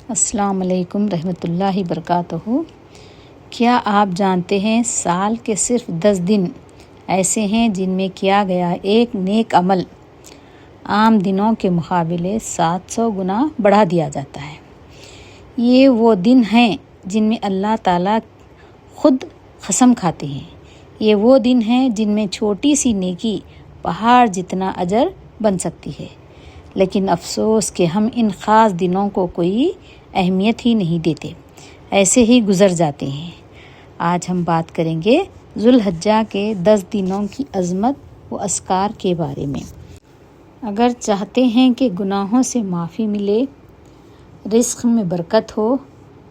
السلام علیکم رحمۃ اللہ وبرکاتہ۔ کیا آپ جانتے ہیں سال کے صرف 10 دن ایسے ہیں جن میں کیا گیا ایک نیک عمل عام دنوں کے مقابلے 700 گنا بڑھا دیا جاتا ہے۔ یہ وہ دن ہیں جن میں اللہ تعالیٰ خود قسم کھاتے ہیں۔ یہ وہ دن ہیں جن میں چھوٹی سی نیکی پہاڑ جتنا اجر بن سکتی ہے، لیکن افسوس کہ ہم ان خاص دنوں کو کوئی اہمیت ہی نہیں دیتے، ایسے ہی گزر جاتے ہیں۔ آج ہم بات کریں گے ذو الحجہ کے 10 دنوں کی عظمت و اذکار کے بارے میں۔ اگر چاہتے ہیں کہ گناہوں سے معافی ملے، رزق میں برکت ہو،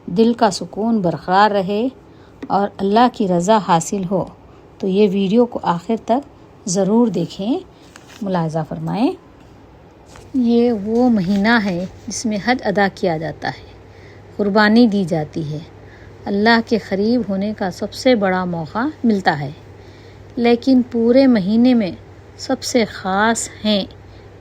دل کا سکون برقرار رہے اور اللہ کی رضا حاصل ہو تو یہ ویڈیو کو آخر تک ضرور دیکھیں۔ ملاحظہ فرمائیں، یہ وہ مہینہ ہے جس میں حج ادا کیا جاتا ہے، قربانی دی جاتی ہے، اللہ کے قریب ہونے کا سب سے بڑا موقع ملتا ہے۔ لیکن پورے مہینے میں سب سے خاص ہیں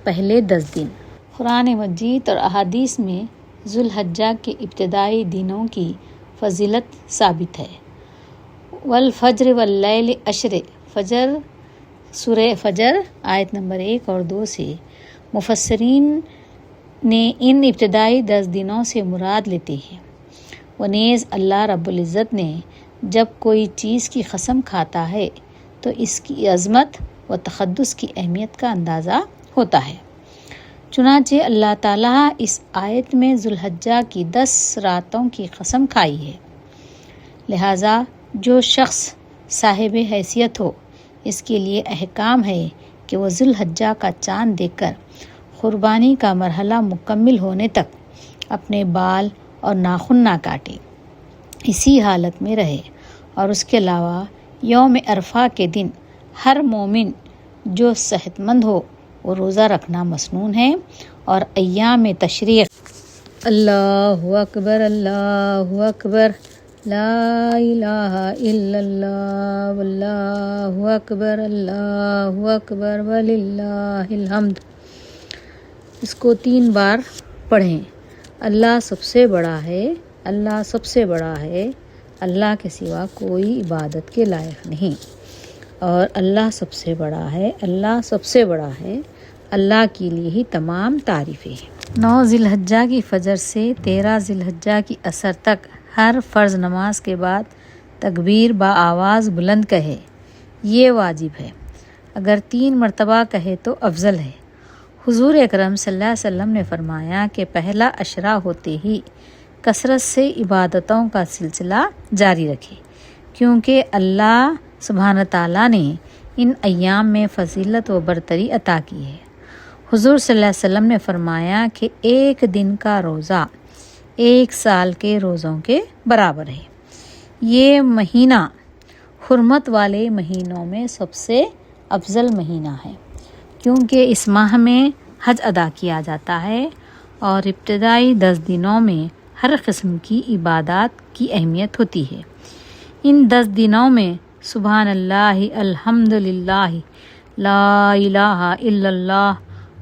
پہلے 10 دن۔ قرآن مجید اور احادیث میں ذو الحجہ کے ابتدائی دنوں کی فضیلت ثابت ہے۔ والفجر واللیل عشر، سورہ فجر آیت نمبر 1 اور 2 سے مفسرین نے ان ابتدائی 10 دنوں سے مراد لیتے ہیں۔ ونیز اللہ رب العزت نے جب کوئی چیز کی قسم کھاتا ہے تو اس کی عظمت و تقدس کی اہمیت کا اندازہ ہوتا ہے۔ چنانچہ اللہ تعالیٰ اس آیت میں ذو الحجہ کی 10 راتوں کی قسم کھائی ہے۔ لہٰذا جو شخص صاحب حیثیت ہو، اس کے لیے احکام ہے کہ وہ ذو الحجہ کا چاند دیکھ کر قربانی کا مرحلہ مکمل ہونے تک اپنے بال اور ناخن نہ کاٹے، اسی حالت میں رہے، اور اس کے علاوہ یوم عرفہ کے دن ہر مومن جو صحت مند ہو وہ روزہ رکھنا مسنون ہے، اور ایام تشریق اللہ اکبر اللہ اکبر لا الہ الا اللہ واللہ اکبر اللہ اکبر وللہ الحمد، اس کو 3 بار پڑھیں۔ اللہ سب سے بڑا ہے، اللہ سب سے بڑا ہے، اللہ کے سوا کوئی عبادت کے لائق نہیں، اور اللہ سب سے بڑا ہے، اللہ سب سے بڑا ہے، اللہ کے لیے ہی تمام تعریفیں ہیں۔ 9 ذی الحجہ کی فجر سے 13 ذی الحجہ کی عصر تک ہر فرض نماز کے بعد تکبیر بآواز بلند کہے، یہ واجب ہے۔ اگر 3 مرتبہ کہے تو افضل ہے۔ حضور اکرم صلی اللہ علیہ وسلم نے فرمایا کہ پہلا عشرہ ہوتے ہی کثرت سے عبادتوں کا سلسلہ جاری رکھے، کیونکہ اللہ سبحانہ تعالیٰ نے ان ایام میں فضیلت و برتری عطا کی ہے۔ حضور صلی اللہ علیہ وسلم نے فرمایا کہ ایک دن کا روزہ 1 سال کے روزوں کے برابر ہے۔ یہ مہینہ حرمت والے مہینوں میں سب سے افضل مہینہ ہے، کیونکہ اس ماہ میں حج ادا کیا جاتا ہے، اور ابتدائی 10 دنوں میں ہر قسم کی عبادات کی اہمیت ہوتی ہے۔ ان 10 دنوں میں سبحان اللہ، الحمد للہ، لا الہ الا اللہ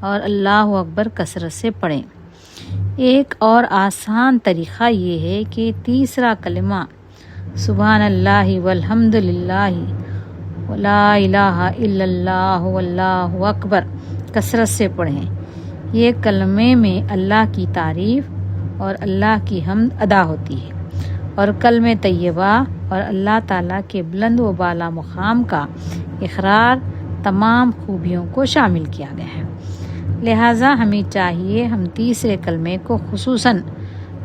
اور اللہ اکبر کثرت سے پڑھیں۔ ایک اور آسان طریقہ یہ ہے کہ تیسرا کلمہ سبحان اللہ والحمد للہ لا الہ الا اللہ واللہ اکبر کثرت سے پڑھیں۔ یہ کلمے میں اللہ کی تعریف اور اللہ کی حمد ادا ہوتی ہے، اور کلمہ طیبہ اور اللہ تعالیٰ کے بلند و بالا مقام کا اقرار تمام خوبیوں کو شامل کیا گیا ہے۔ لہٰذا ہمیں چاہیے ہم تیسرے کلمے کو خصوصاً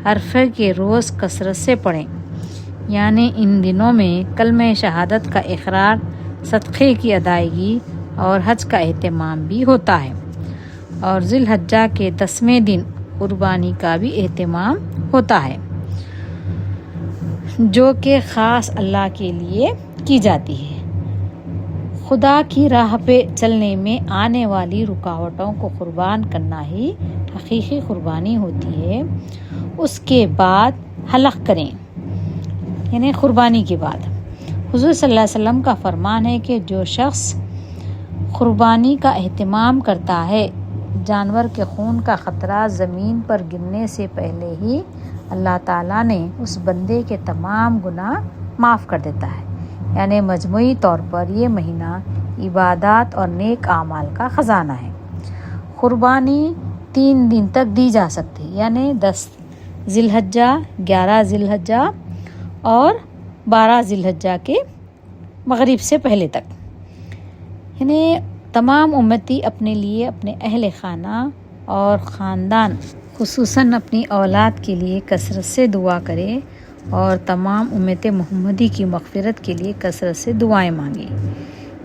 عرفہ کے روز کثرت سے پڑھیں، یعنی ان دنوں میں کلمہ شہادت کا اقرار، صدقے کی ادائیگی اور حج کا اہتمام بھی ہوتا ہے، اور ذی الحجہ کے 10ویں دن قربانی کا بھی اہتمام ہوتا ہے، جو کہ خاص اللہ کے لیے کی جاتی ہے۔ خدا کی راہ پہ چلنے میں آنے والی رکاوٹوں کو قربان کرنا ہی حقیقی قربانی ہوتی ہے۔ اس کے بعد حلق کریں، یعنی قربانی کے بعد۔ حضور صلی اللہ علیہ وسلم کا فرمان ہے کہ جو شخص قربانی کا اہتمام کرتا ہے جانور کے خون کا خطرہ زمین پر گرنے سے پہلے ہی اللہ تعالیٰ نے اس بندے کے تمام گناہ معاف کر دیتا ہے۔ یعنی مجموعی طور پر یہ مہینہ عبادات اور نیک اعمال کا خزانہ ہے۔ قربانی 3 دن تک دی جا سکتی ہے، یعنی 10 ذی الحجہ، 11 ذی الحجہ اور 12 ذی الحجہ کے مغرب سے پہلے تک۔ یعنی تمام امتی اپنے لیے، اپنے اہل خانہ اور خاندان، خصوصاً اپنی اولاد کے لیے کثرت سے دعا کرے اور تمام امت محمدی کی مغفرت کے لیے کثرت سے دعائیں مانگے۔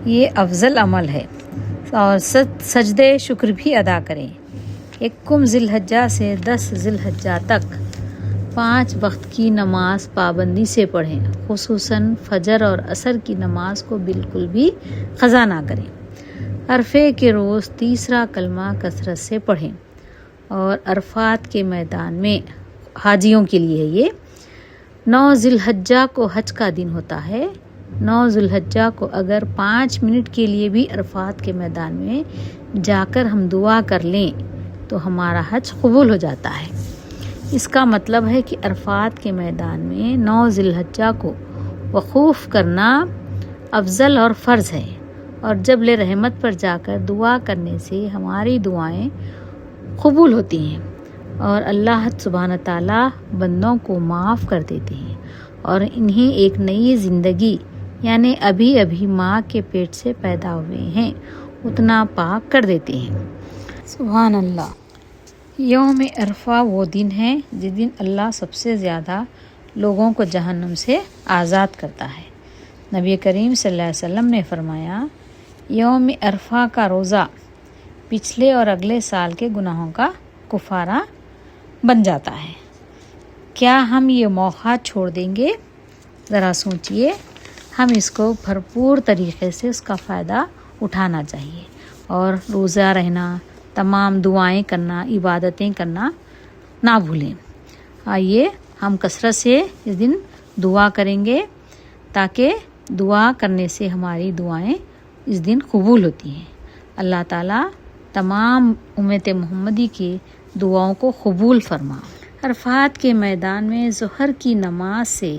یہ افضل عمل ہے، اور سجدے شکر بھی ادا کریں۔ 1 ذی الحجہ سے 10 ذی الحجہ تک 5 وقت کی نماز پابندی سے پڑھیں، خصوصاً فجر اور عصر کی نماز کو بالکل بھی قضا نہ کریں۔ عرفے کے روز تیسرا کلمہ کثرت سے پڑھیں، اور عرفات کے میدان میں حاجیوں کے لیے یہ 9 ذی الحجہ کو حج کا دن ہوتا ہے۔ 9 ذی الحجہ کو اگر 5 منٹ کے لیے بھی عرفات کے میدان میں جا کر ہم دعا کر لیں تو ہمارا حج قبول ہو جاتا ہے۔ اس کا مطلب ہے کہ عرفات کے میدان میں 9 ذی الحجہ کو وقوف کرنا افضل اور فرض ہے، اور جبل رحمت پر جا کر دعا کرنے سے ہماری دعائیں قبول ہوتی ہیں، اور اللہ سبحانہ تعالیٰ بندوں کو معاف کر دیتے ہیں اور انہیں ایک نئی زندگی، یعنی ابھی ماں کے پیٹ سے پیدا ہوئے ہیں اتنا پاک کر دیتے ہیں۔ سبحان اللہ۔ یوم عرفہ وہ دن ہے جس دن اللہ سب سے زیادہ لوگوں کو جہنم سے آزاد کرتا ہے۔ نبی کریم صلی اللہ علیہ وسلم نے فرمایا، یوم عرفہ کا روزہ پچھلے اور اگلے سال کے گناہوں کا کفارہ بن جاتا ہے۔ کیا ہم یہ موقع چھوڑ دیں گے؟ ذرا سوچئے۔ ہم اس کو بھرپور طریقے سے اس کا فائدہ اٹھانا چاہیے، اور روزہ رہنا، تمام دعائیں کرنا، عبادتیں کرنا نہ بھولیں۔ آئیے ہم کثرت سے اس دن دعا کریں گے، تاکہ دعا کرنے سے ہماری دعائیں اس دن قبول ہوتی ہیں۔ اللہ تعالیٰ تمام امت محمدی کی دعاؤں کو قبول فرما۔ عرفات کے میدان میں ظہر کی نماز سے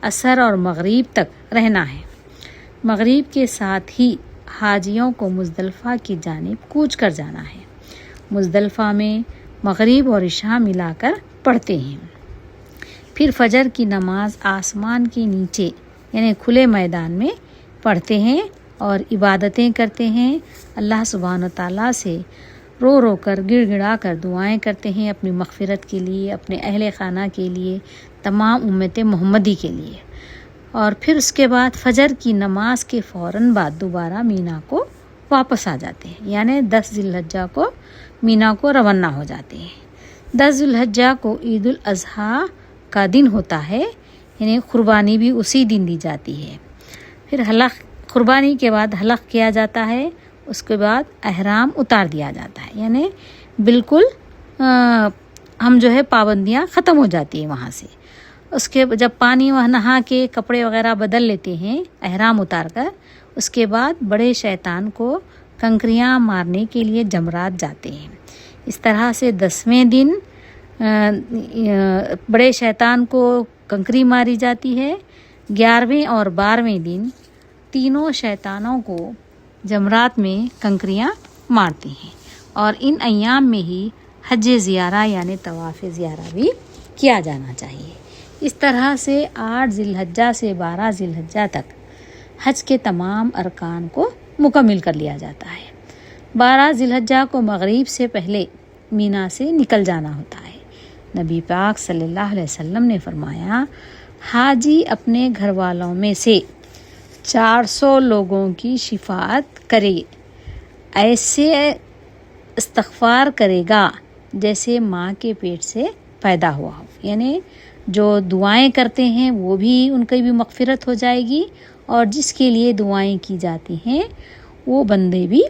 عصر اور مغرب تک رہنا ہے۔ مغرب کے ساتھ ہی حاجیوں کو مزدلفہ کی جانب کوچ کر جانا ہے۔ مزدلفہ میں مغرب اور عشاء ملا کر پڑھتے ہیں، پھر فجر کی نماز آسمان کے نیچے یعنی کھلے میدان میں پڑھتے ہیں اور عبادتیں کرتے ہیں۔ اللہ سبحانہ تعالیٰ سے رو رو کر، گڑ گڑا کر دعائیں کرتے ہیں، اپنی مغفرت کے لیے، اپنے اہل خانہ کے لیے، تمام امت محمدی کے لیے۔ اور پھر اس کے بعد فجر کی نماز کے فوراً بعد دوبارہ مینا کو واپس آ جاتے ہیں، یعنی 10 ذی الحجہ کو مینا کو روانہ ہو جاتے ہیں۔ 10 ذی الحجہ کو عید الاضحیٰ کا دن ہوتا ہے، یعنی قربانی بھی اسی دن دی جاتی ہے۔ پھر حلق، قربانی کے بعد حلق کیا جاتا ہے، اس کے بعد احرام اتار دیا جاتا ہے، یعنی بالکل ہم جو ہے پابندیاں ختم ہو جاتی ہیں وہاں سے۔ اس کے جب پانی وہاں نہا کے کپڑے وغیرہ بدل لیتے ہیں احرام اتار کر، اس کے بعد بڑے شیطان کو کنکریاں مارنے کے لیے جمرات جاتے ہیں۔ اس طرح سے 10ویں دن بڑے شیطان کو کنکری ماری جاتی ہے۔ 11ویں اور 12ویں دن تینوں شیطانوں کو جمرات میں کنکریاں مارتی ہیں، اور ان ایام میں ہی حج زیارہ یعنی طواف زیارہ بھی کیا جانا چاہیے۔ اس طرح سے 8 ذی الحجہ سے 12 ذی الحجہ تک حج کے تمام ارکان کو مکمل کر لیا جاتا ہے۔ 12 ذی الحجہ کو مغرب سے پہلے مینا سے نکل جانا ہوتا ہے۔ نبی پاک صلی اللہ علیہ وسلم نے فرمایا، حاجی اپنے گھر والوں میں سے 400 لوگوں کی شفاعت کرے، ایسے استغفار کرے گا جیسے ماں کے پیٹ سے پیدا ہوا ہو، یعنی جو دعائیں کرتے ہیں وہ بھی ان کی بھی مغفرت ہو جائے گی، اور جس کے لیے دعائیں کی جاتی ہیں وہ بندے بھی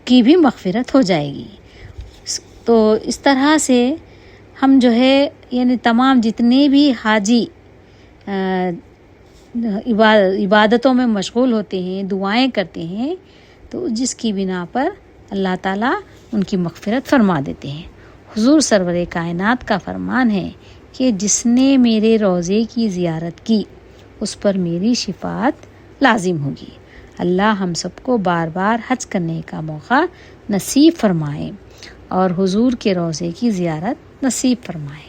کی بھی مغفرت ہو جائے گی۔ تو اس طرح سے ہم جو ہے یعنی تمام جتنے بھی حاجی عبادتوں میں مشغول ہوتے ہیں، دعائیں کرتے ہیں، تو جس کی بنا پر اللہ تعالیٰ ان کی مغفرت فرما دیتے ہیں۔ حضور سرور کائنات کا فرمان ہے کہ جس نے میرے روضے کی زیارت کی اس پر میری شفاعت لازم ہوگی۔ اللہ ہم سب کو بار بار حج کرنے کا موقع نصیب فرمائے اور حضور کے روضے کی زیارت نصیب فرمائے،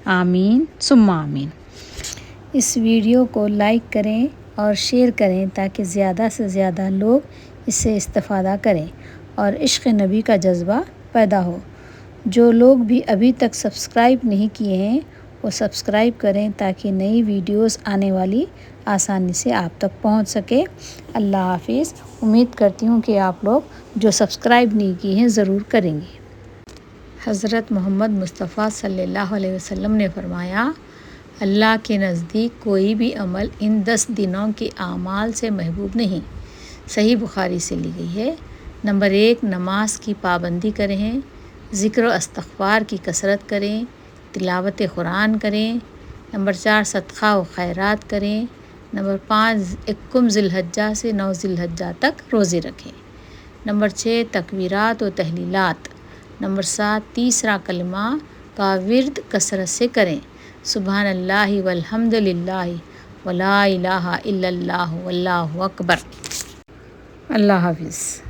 آمین ثم آمین۔ اس ویڈیو کو لائک کریں اور شیئر کریں تاکہ زیادہ سے زیادہ لوگ اس سے استفادہ کریں اور عشق نبی کا جذبہ پیدا ہو۔ جو لوگ بھی ابھی تک سبسکرائب نہیں کیے ہیں وہ سبسکرائب کریں تاکہ نئی ویڈیوز آنے والی آسانی سے آپ تک پہنچ سکے۔ اللہ حافظ۔ امید کرتی ہوں کہ آپ لوگ جو سبسکرائب نہیں کیے ہیں ضرور کریں گے۔ حضرت محمد مصطفیٰ صلی اللہ علیہ وسلم نے فرمایا، اللہ کے نزدیک کوئی بھی عمل ان 10 دنوں کے اعمال سے محبوب نہیں۔ صحیح بخاری سے لی گئی ہے۔ نمبر 1، نماز کی پابندی کریں، ذکر و استغفار کی کثرت کریں، تلاوت قرآن کریں۔ نمبر 4، صدقہ و خیرات کریں۔ نمبر 5، 1 ذی الحجہ سے 9 ذی الحجہ تک روزے رکھیں۔ نمبر 6، تکبیرات و تحلیلات۔ نمبر 7، تیسرا کلمہ کا ورد کثرت سے کریں، سبحان اللہ والحمد للہ ولا الہ الا اللہ واللہ اکبر۔ اللہ حافظ۔